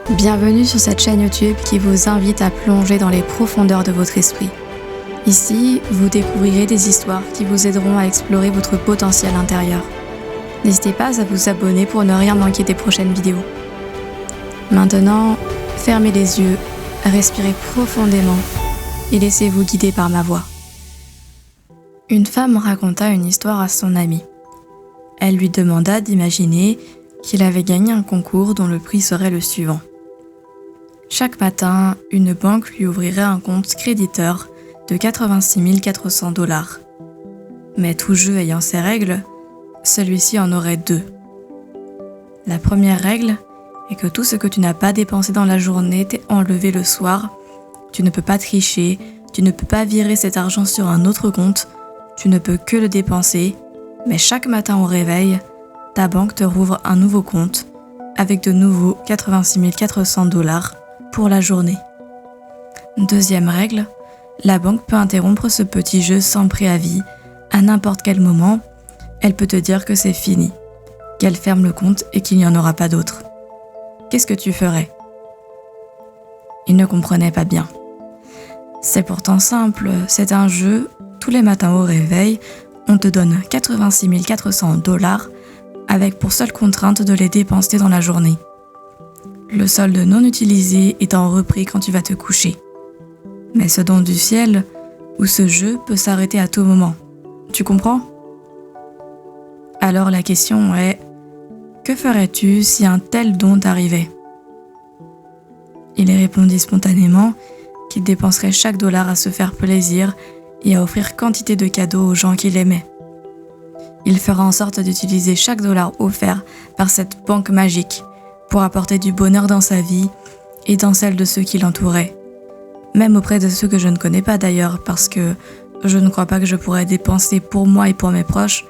Bienvenue sur cette chaîne YouTube qui vous invite à plonger dans les profondeurs de votre esprit. Ici, vous découvrirez des histoires qui vous aideront à explorer votre potentiel intérieur. N'hésitez pas à vous abonner pour ne rien manquer des prochaines vidéos. Maintenant, fermez les yeux, respirez profondément et laissez-vous guider par ma voix. Une femme raconta une histoire à son ami. Elle lui demanda d'imaginer qu'il avait gagné un concours dont le prix serait le suivant. Chaque matin, une banque lui ouvrirait un compte créditeur de 86 400 $. Mais tout jeu ayant ses règles, celui-ci en aurait deux. La première règle est que tout ce que tu n'as pas dépensé dans la journée t'est enlevé le soir. Tu ne peux pas tricher, tu ne peux pas virer cet argent sur un autre compte, tu ne peux que le dépenser, mais chaque matin au réveil, ta banque te rouvre un nouveau compte avec de nouveaux 86 400 $ pour la journée. Deuxième règle, la banque peut interrompre ce petit jeu sans préavis. À n'importe quel moment, elle peut te dire que c'est fini, qu'elle ferme le compte et qu'il n'y en aura pas d'autre. Qu'est-ce que tu ferais ? Il ne comprenait pas bien. C'est pourtant simple, c'est un jeu. Tous les matins au réveil, on te donne 86 400 $ avec pour seule contrainte de les dépenser dans la journée. Le solde non utilisé étant repris quand tu vas te coucher. Mais ce don du ciel, ou ce jeu peut s'arrêter à tout moment. Tu comprends ? Alors la question est, que ferais-tu si un tel don t'arrivait ? Il répondit spontanément qu'il dépenserait chaque dollar à se faire plaisir et à offrir quantité de cadeaux aux gens qu'il aimait. Il fera en sorte d'utiliser chaque dollar offert par cette banque magique pour apporter du bonheur dans sa vie et dans celle de ceux qui l'entouraient. Même auprès de ceux que je ne connais pas d'ailleurs, parce que je ne crois pas que je pourrais dépenser pour moi et pour mes proches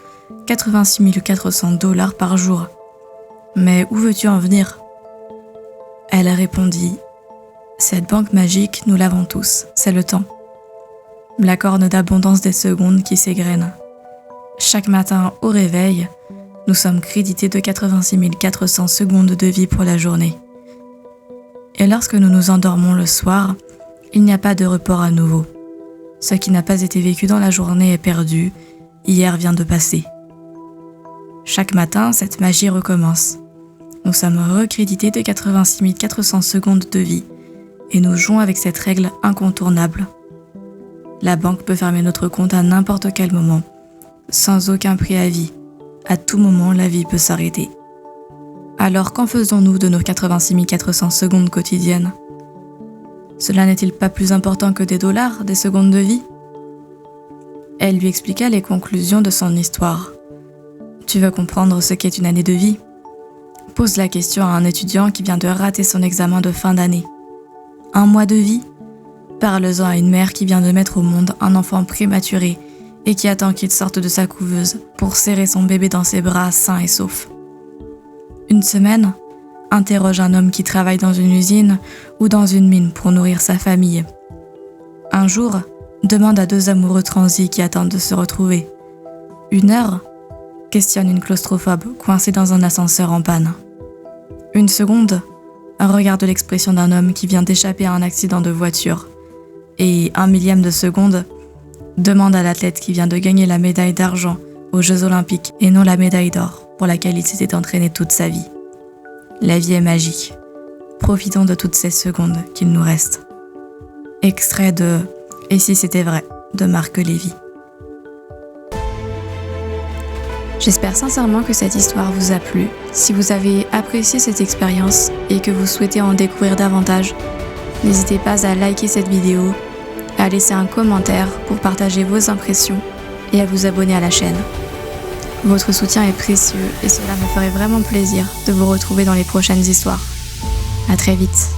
86 400 $ par jour. Mais où veux-tu en venir ? Elle répondit, « Cette banque magique, nous l'avons tous, c'est le temps. La corne d'abondance des secondes qui s'égrène. Chaque matin au réveil, nous sommes crédités de 86 400 secondes de vie pour la journée. Et lorsque nous nous endormons le soir, il n'y a pas de report à nouveau. Ce qui n'a pas été vécu dans la journée est perdu, hier vient de passer. Chaque matin, cette magie recommence. Nous sommes recrédités de 86 400 secondes de vie et nous jouons avec cette règle incontournable. La banque peut fermer notre compte à n'importe quel moment, sans aucun préavis. À tout moment, la vie peut s'arrêter. Alors qu'en faisons-nous de nos 86 400 secondes quotidiennes ? Cela n'est-il pas plus important que des dollars, des secondes de vie ? Elle lui expliqua les conclusions de son histoire. Tu veux comprendre ce qu'est une année de vie ? Pose la question à un étudiant qui vient de rater son examen de fin d'année. Un mois de vie ? Parle-en à une mère qui vient de mettre au monde un enfant prématuré et qui attend qu'il sorte de sa couveuse pour serrer son bébé dans ses bras sain et sauf. Une semaine ? Interroge un homme qui travaille dans une usine ou dans une mine pour nourrir sa famille. Un jour ? Demande à deux amoureux transis qui attendent de se retrouver. Une heure ? Questionne une claustrophobe coincée dans un ascenseur en panne. Une seconde ? Regarde l'expression d'un homme qui vient d'échapper à un accident de voiture. Et un millième de seconde ? Demande à l'athlète qui vient de gagner la médaille d'argent aux Jeux Olympiques et non la médaille d'or pour laquelle il s'était entraîné toute sa vie. La vie est magique. Profitons de toutes ces secondes qu'il nous reste. Extrait de « Et si c'était vrai » de Marc Lévy. J'espère sincèrement que cette histoire vous a plu. Si vous avez apprécié cette expérience et que vous souhaitez en découvrir davantage, n'hésitez pas à liker cette vidéo, à laisser un commentaire pour partager vos impressions et à vous abonner à la chaîne. Votre soutien est précieux et cela me ferait vraiment plaisir de vous retrouver dans les prochaines histoires. À très vite.